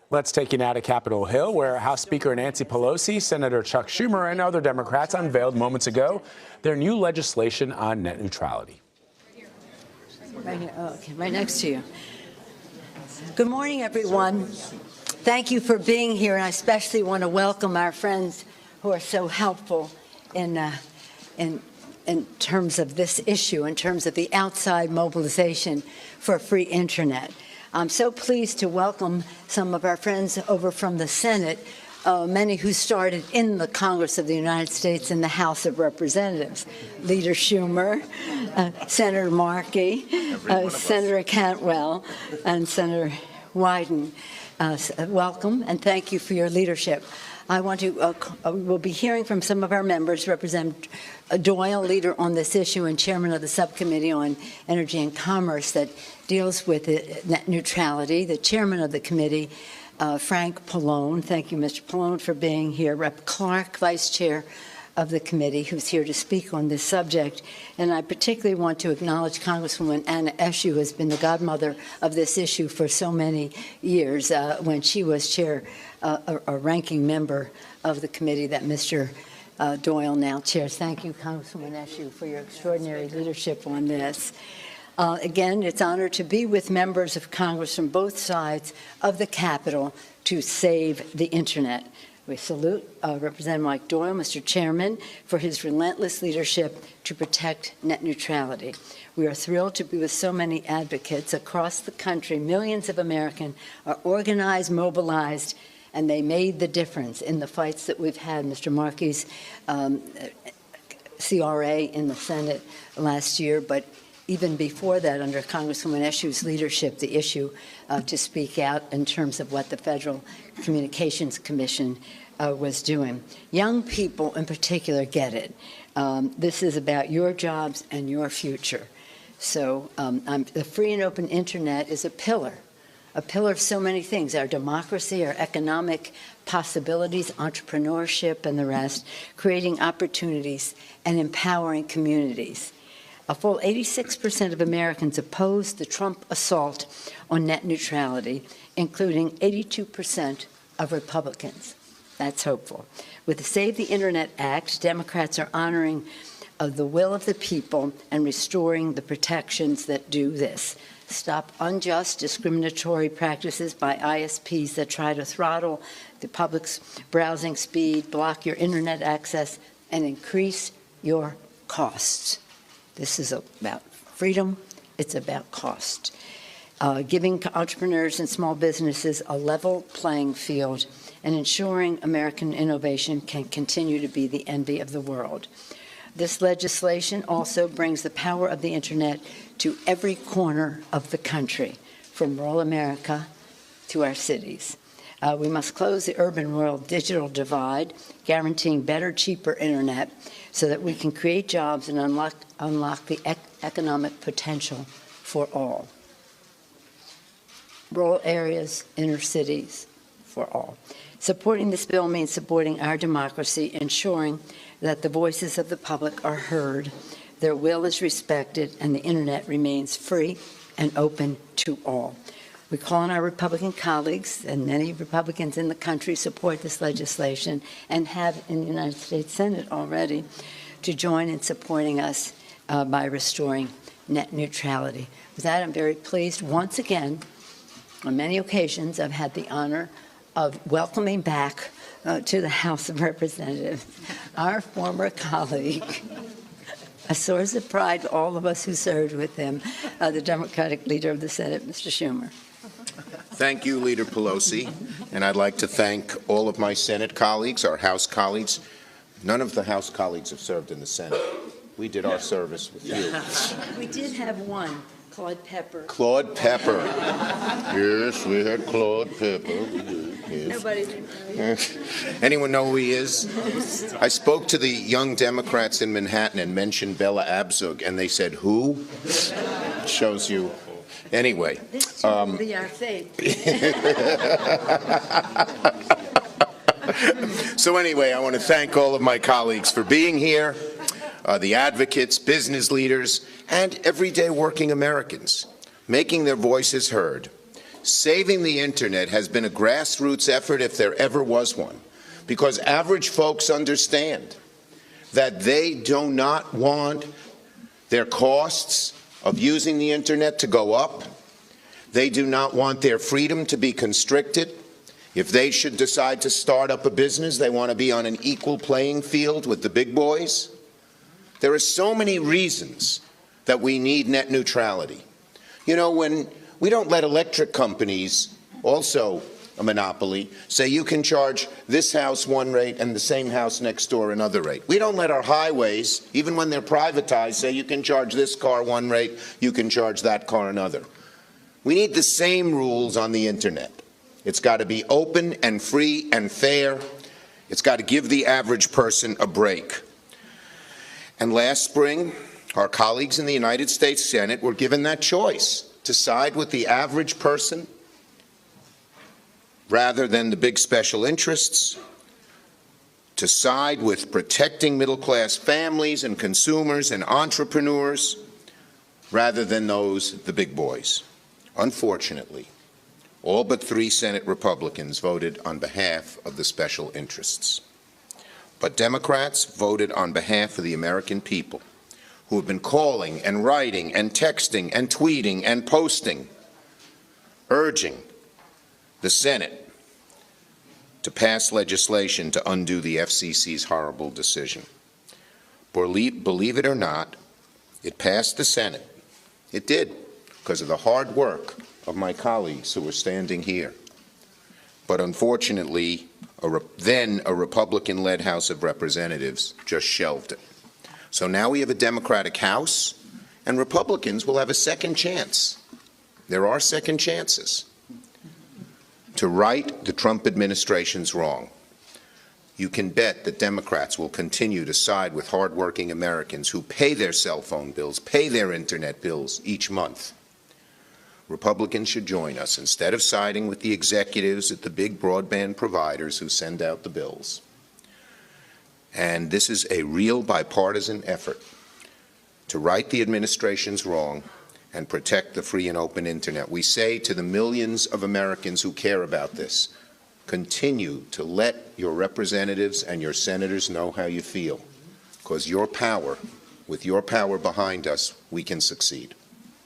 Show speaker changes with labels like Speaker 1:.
Speaker 1: Let's take you now to Capitol Hill, where House Speaker Nancy Pelosi, Senator Chuck Schumer, and other Democrats unveiled moments ago their new legislation on net neutrality.
Speaker 2: Right here. Oh, okay, right next to you. Good morning, everyone. Thank you for being here, and I especially want to welcome our friends who are so helpful in terms of this issue, in terms of the outside mobilization for a free internet. I'm so pleased to welcome some of our friends over from the Senate, many who started in the Congress of the United States in the House of Representatives. Leader Schumer, Senator Markey, Senator Cantwell, and Senator Wyden. Welcome, and thank you for your leadership. I want to, we'll be hearing from some of our members, Representative Doyle, leader on this issue and chairman of the subcommittee on energy and commerce that deals with net neutrality, the chairman of the committee, Frank Pallone. Thank you, Mr. Pallone, for being here. Rep. Clark, vice chair of the committee, who's here to speak on this subject. And I particularly want to acknowledge Congresswoman Anna Eshoo, who has been the godmother of this issue for so many years, when she was chair, a ranking member of the committee that Mr. Doyle now chairs. Thank you, Congresswoman Eshoo, for your extraordinary leadership on this. Again, it's an honor to be with members of Congress from both sides of the Capitol to save the Internet. We salute Representative Mike Doyle, Mr. Chairman, for his relentless leadership to protect net neutrality. We are thrilled to be with so many advocates across the country. Millions of Americans are organized, mobilized, and they made the difference in the fights that we've had. Mr. Markey's CRA in the Senate last year, but even before that, under Congresswoman Eshoo's leadership, the issue to speak out in terms of what the Federal Communications Commission was doing. Young people in particular get it. This is about your jobs and your future. So the free and open Internet is a pillar of so many things, our democracy, our economic possibilities, entrepreneurship, and the rest, creating opportunities and empowering communities. A full 86% of Americans oppose the Trump assault on net neutrality, including 82% of Republicans. That's hopeful. With the Save the Internet Act, Democrats are honoring the will of the people and restoring the protections that do this. Stop unjust discriminatory practices by ISPs that try to throttle the public's browsing speed, block your Internet access, and increase your costs. This is about freedom. It's about cost. Giving entrepreneurs and small businesses a level playing field and ensuring American innovation can continue to be the envy of the world. This legislation also brings the power of the Internet to every corner of the country, from rural America to our cities. We must close the urban-rural digital divide, guaranteeing better, cheaper Internet so that we can create jobs and unlock the economic potential for all. Rural areas, inner cities, for all. Supporting this bill means supporting our democracy, ensuring that the voices of the public are heard, their will is respected, and the Internet remains free and open to all. We call on our Republican colleagues, and many Republicans in the country support this legislation and have in the United States Senate already, to join in supporting us by restoring net neutrality. With that, I'm very pleased. Once again, on many occasions, I've had the honor of welcoming back to the House of Representatives our former colleague, a source of pride to all of us who served with him, the Democratic leader of the Senate, Mr. Schumer.
Speaker 3: Thank you, Leader Pelosi, and I'd like to thank all of my Senate colleagues, our House colleagues. None of the House colleagues have served in the Senate. We did our service with you.
Speaker 2: We did have one, Claude Pepper.
Speaker 3: Claude Pepper. Yes, we had Claude Pepper. Yes.
Speaker 2: Nobody.
Speaker 3: Anyone know who he is? I spoke to the young Democrats in Manhattan and mentioned Bella Abzug, and they said, who? Shows you. Anyway.
Speaker 2: This should be our fate.
Speaker 3: So anyway, I want to thank all of my colleagues for being here, the advocates, business leaders, and everyday working Americans, making their voices heard. Saving the internet has been a grassroots effort if there ever was one, because average folks understand that they do not want their costs of using the internet to go up. They do not want their freedom to be constricted. If they should decide to start up a business, they want to be on an equal playing field with the big boys. There are so many reasons that we need net neutrality. You know, when we don't let electric companies, also a monopoly, say you can charge this house one rate and the same house next door another rate. We don't let our highways, even when they're privatized, say you can charge this car one rate, you can charge that car another. We need the same rules on the internet. It's got to be open and free and fair. It's got to give the average person a break. And last spring, our colleagues in the United States Senate were given that choice to side with the average person rather than the big special interests, to side with protecting middle-class families and consumers and entrepreneurs rather than the big boys. Unfortunately, all but 3 Senate Republicans voted on behalf of the special interests. But Democrats voted on behalf of the American people, who have been calling and writing and texting and tweeting and posting, urging the Senate to pass legislation to undo the FCC's horrible decision. Believe it or not, it passed the Senate. It did, because of the hard work of my colleagues who were standing here. But unfortunately, then a Republican-led House of Representatives just shelved it. So now we have a Democratic House, and Republicans will have a second chance. There are second chances to right the Trump administration's wrong. You can bet that Democrats will continue to side with hardworking Americans who pay their cell phone bills, pay their internet bills each month. Republicans should join us instead of siding with the executives at the big broadband providers who send out the bills. And this is a real bipartisan effort to right the administration's wrong and protect the free and open internet. We say to the millions of Americans who care about this, continue to let your representatives and your senators know how you feel, because your power, with your power behind us, we can succeed.